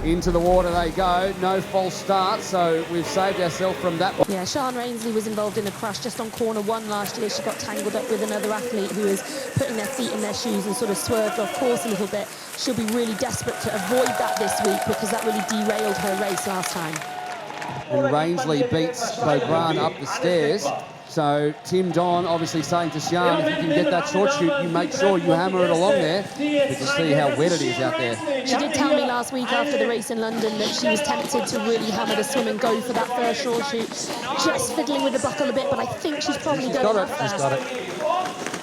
Into the water they go. No false start, so we've saved ourselves from that one. Yeah, Sian Rainsley was involved in a crash just on corner 1 last year. She got tangled up with another athlete who was putting their feet in their shoes and sort of swerved off course a little bit. She'll be really desperate to avoid that this week because that really derailed her race last time. And Rainsley beats Beaugrand up the stairs. So Tim Don obviously saying to Sian, if you can get that short shoot, you make sure you hammer it along there. But you see how wet it is out there. She did tell me last week after the race in London that she was tempted to really hammer the swim and go for that first short shoot. Just fiddling with the buckle a bit, but I think she's probably done enough there. She's got it.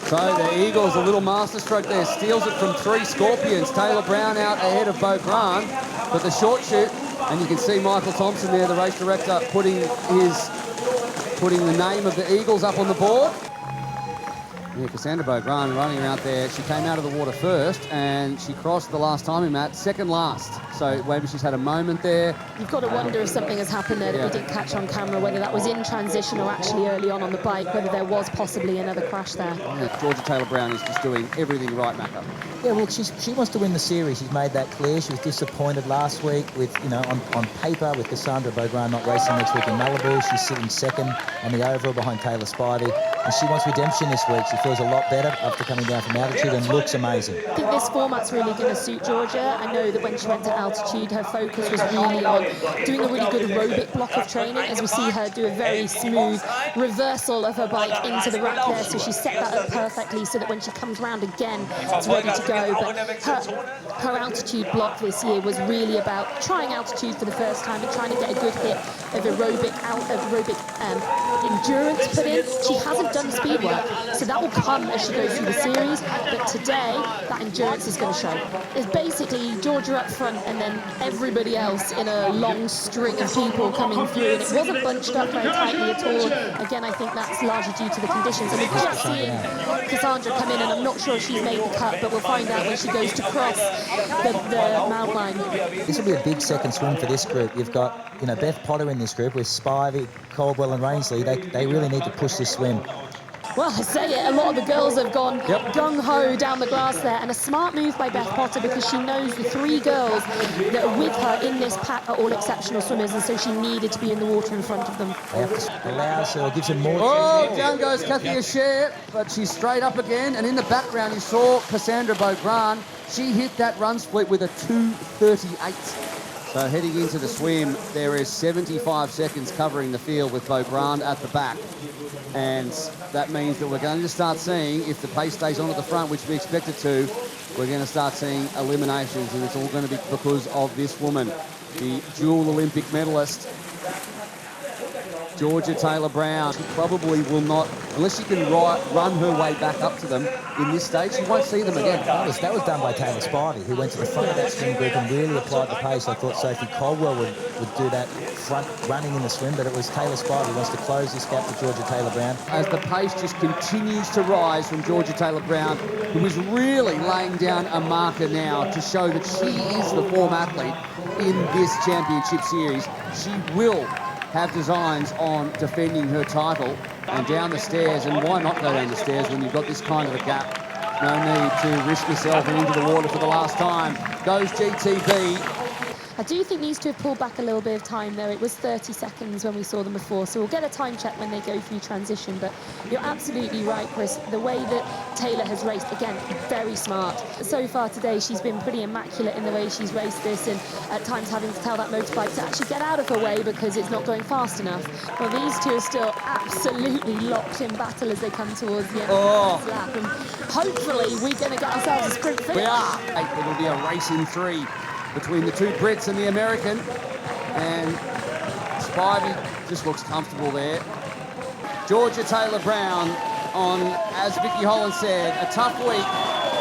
So the Eagles, a little masterstroke there, steals it from 3 Scorpions. Taylor Brown out ahead of Beaugrand, but the short shoot, and you can see Michael Thompson there, the race director, putting the name of the Eagles up on the board. Yeah, Cassandra Beaugrand running out there. She came out of the water first and she crossed the last time, Matt, second last. So maybe she's had a moment there. You've got to wonder if something has happened there that we didn't catch on camera, whether that was in transition or actually early on the bike, whether there was possibly another crash there. Yeah, Georgia Taylor Brown is just doing everything right, Macca. Yeah, well, she wants to win the series. She's made that clear. She was disappointed last week with, on paper with Cassandra Beaugrand not racing next week in Malibu. She's sitting second on the overall behind Taylor Spivey. And she wants redemption this week. She feels a lot better after coming down from altitude and looks amazing. I think this format's really going to suit Georgia. I know that when she went to altitude, her focus was really on doing a really good aerobic block of training, as we see her do a very smooth reversal of her bike into the rack there. So she set that up perfectly so that when she comes round again, it's ready to go. But her altitude block this year was really about trying altitude for the first time and trying to get a good hit of aerobic endurance put in. She hasn't done speed work, so that will come as she goes through the series. But today, that endurance is going to show. It's basically Georgia up front and then everybody else in a long string of people coming through. And it wasn't bunched up very tightly at all. Again, I think that's largely due to the conditions. And we've just seen Cassandra come in, and I'm not sure if she's made the cut, but we'll find out when she goes to cross the mound line. This will be a big second swim for this group. You've got, Beth Potter in this group with Spivey, Caldwell and Rainsley. They really need to push this swim. Well, I say it, a lot of the girls have gone gung-ho down the grass there, and a smart move by Beth Potter because she knows the 3 girls that are with her in this pack are all exceptional swimmers, and so she needed to be in the water in front of them. Allows her, gives her more... Oh, down goes Kathy Asher, but she's straight up again, and in the background you saw Cassandra Beaugrand. She hit that run split with a 2:38. So heading into the swim, there is 75 seconds covering the field with Beaugrand at the back. And that means that we're going to start seeing, if the pace stays on at the front, which we expect it to, we're going to start seeing eliminations, and it's all going to be because of this woman, the dual Olympic medalist, Georgia Taylor Brown. She probably will not, unless she can run her way back up to them in this stage, she won't see them again. That was done by Taylor Spivey, who went to the front of that swim group and really applied the pace. I thought Sophie Caldwell would do that front running in the swim, but it was Taylor Spivey who wants to close this gap to Georgia Taylor Brown. As the pace just continues to rise from Georgia Taylor Brown, who is really laying down a marker now to show that she is the form athlete in this championship series. She will have designs on defending her title, and down the stairs, and why not go down the stairs when you've got this kind of a gap? No need to risk yourself and into the water for the last time. Goes GTB. I do think these two have pulled back a little bit of time, though. It was 30 seconds when we saw them before, so we'll get a time check when they go through transition. But you're absolutely right, Chris. The way that Taylor has raced, again, very smart. So far today, she's been pretty immaculate in the way she's raced this, and at times having to tell that motorbike to actually get out of her way because it's not going fast enough. Well, these two are still absolutely locked in battle as they come towards the end of this lap. And hopefully, we're going to get ourselves a sprint finish. We are. It'll be a race in 3 between the 2 Brits and the American, and Spivey just looks comfortable there. Georgia Taylor Brown on, as Vicky Holland said, a tough week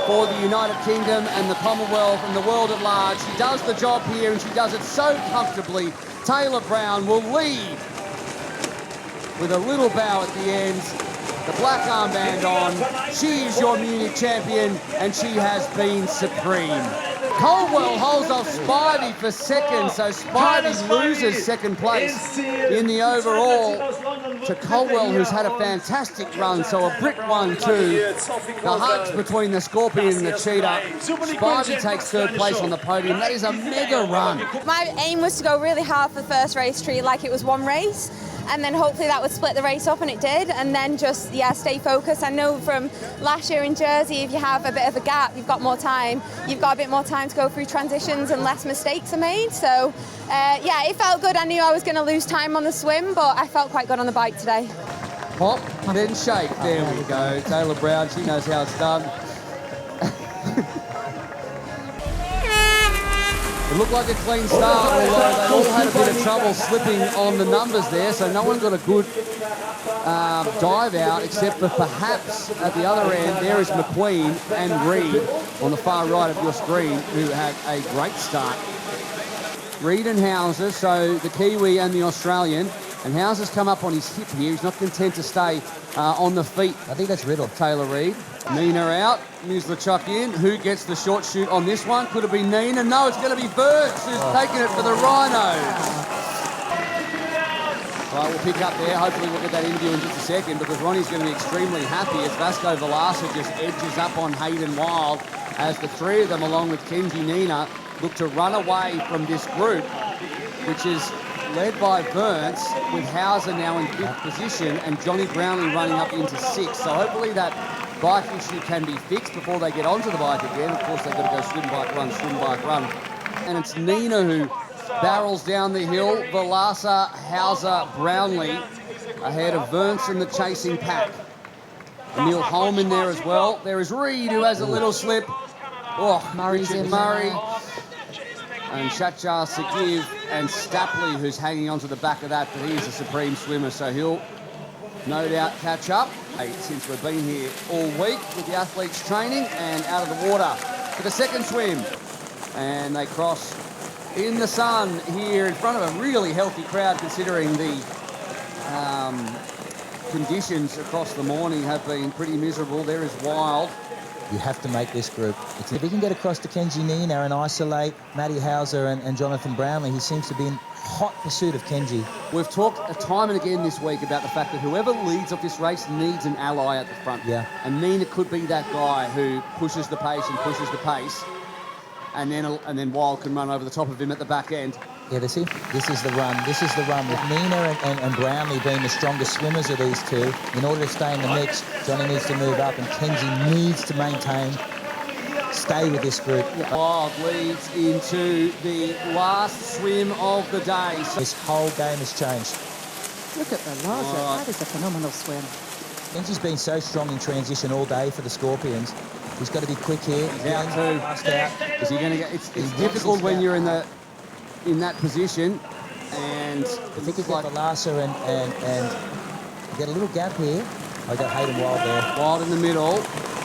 for the United Kingdom and the Commonwealth and the world at large. She does the job here and she does it so comfortably. Taylor Brown will lead with a little bow at the end. The black armband on. She is your Munich champion and she has been supreme. Caldwell holds off Spivey for second, so Spivey loses second place in the overall to Caldwell, who's had a fantastic run, so a brick 1-2. The hugs between the Scorpion and the Cheetah. Spivey takes third place on the podium. That is a mega run. My aim was to go really hard for the first race, treat it like it was one race, and then hopefully that would split the race up, and it did, and then just, yeah, stay focused. I know from last year in Jersey, if you have a bit of a gap, you've got more time. You've got a bit more time to go through transitions and less mistakes are made. So, yeah, it felt good. I knew I was going to lose time on the swim, but I felt quite good on the bike today. Pop, then shake. There we go. Taylor Brown, she knows how it's done. It looked like a clean start, although they all had a bit of trouble slipping on the numbers there, so no one got a good dive out, except for perhaps at the other end, there is McQueen and Reed on the far right of your screen, who had a great start. Reed and Hauser, so the Kiwi and the Australian, and Hauser's come up on his hip here. He's not content to stay on the feet. I think that's Riddle. Taylor Reed. Nina out, Muslachuk in. Who gets the short shoot on this one? Could it be Nina? No, it's going to be Burks who's taking it for the Rhinos. Right, we'll pick up there. Hopefully we'll get that interview in just a second, because Ronnie's going to be extremely happy as Vasco Velasa just edges up on Hayden Wild as the three of them, along with Kenji Nina, look to run away from this group, which is led by Burns, with Hauser now in 5th position and Johnny Brownlee running up into 6th. So hopefully that bike issue can be fixed before they get onto the bike again. Of course, they've got to go swim, bike, run. And it's Nina who barrels down the hill. Velasa, Hauser, Brownlee ahead of Burns and the chasing pack. Emil Holman there as well. There is Reed, who has a little slip. Oh, Murray's in. Murray. And Shatjar Sagiv and Stapley, who's hanging onto the back of that, but he's a supreme swimmer, so he'll no doubt catch up. Since we've been here all week with the athletes training and out of the water for the second swim. And they cross in the sun here in front of a really healthy crowd, considering the conditions across the morning have been pretty miserable. There is Wild. You have to make this group. If he can get across to Kenji Nina and isolate Matty Hauser and Jonathan Brownlee, he seems to be in hot pursuit of Kenji. We've talked time and again this week about the fact that whoever leads off this race needs an ally at the front. Yeah. And Nina could be that guy who pushes the pace and pushes the pace, and then Wild can run over the top of him at the back end. Yeah, this is the run. This is the run with Nina and Brownlee being the strongest swimmers of these two. In order to stay in the mix, Johnny needs to move up and Kenji needs to stay with this group. Wild leads into the last swim of the day. This whole game has changed. Look at the Laza. That is a phenomenal swim. Kenji's been so strong in transition all day for the Scorpions. He's got to be quick here. He's out too. Fast out. Is he going to get? It's difficult when you're in that position, and If he could get Velasa and get a little gap here. I got Hayden Wild there. Wild in the middle.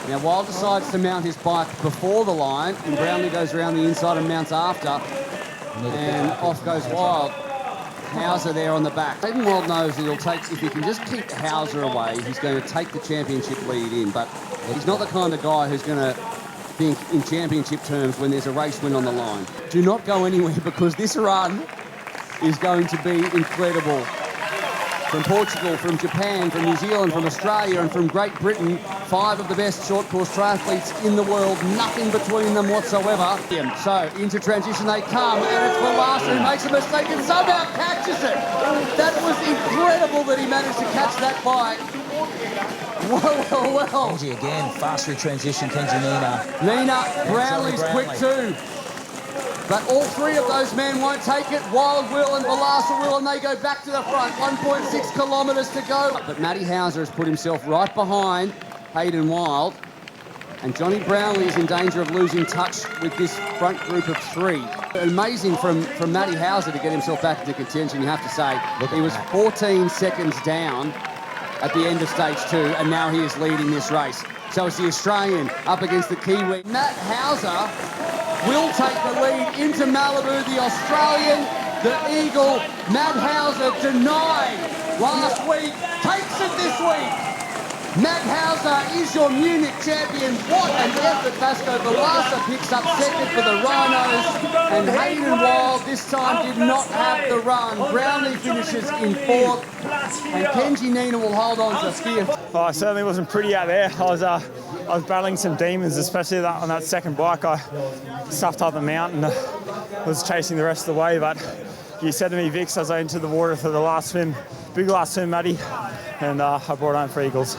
Now Wild decides to mount his bike before the line, and Brownlee goes around the inside and mounts after, and off goes Wild. Hauser there on the back. Hayden Wild knows that he'll take, if he can just keep Hauser away, he's going to take the championship lead in, but he's not the kind of guy who's going to think in championship terms when there's a race win on the line. Do not go anywhere, because this run is going to be incredible. From Portugal, from Japan, from New Zealand, from Australia and from Great Britain, 5 of the best short course triathletes in the world, nothing between them whatsoever. So into transition they come, and it's Velasa who makes a mistake and somehow catches it. That was incredible that he managed to catch that bike. Well. Kenji again, fast through transition, Kenji Nina. Nina, Brownlee's quick too. But all 3 of those men won't take it. Wild will and Velasa will, and they go back to the front. 1.6 kilometres to go. But Matty Hauser has put himself right behind Hayden Wild, and Johnny Brownlee is in danger of losing touch with this front group of 3. Amazing from Matty Hauser to get himself back into contention, you have to say. He was 14 seconds down at the end of stage 2, and now he is leading this race. So it's the Australian up against the Kiwi. Matt Hauser will take the lead into Malibu. The Australian, the Eagle, Matt Hauser, denied last week, takes it this week. Matt Hauser is your Munich champion. What an effort, Vasco. Velasa picks up second for the Rhinos. And Hayden Wild this time did not have the run. Brownlee finishes in fourth. And Kenji Nina will hold on to fifth. Oh, it certainly wasn't pretty out there. I was battling some demons, especially on that second bike. I stuffed up the mountain, was chasing the rest of the way, but you said to me, Vix, as I entered the water for the last swim, big last swim, Matty, and I brought home 3 eagles.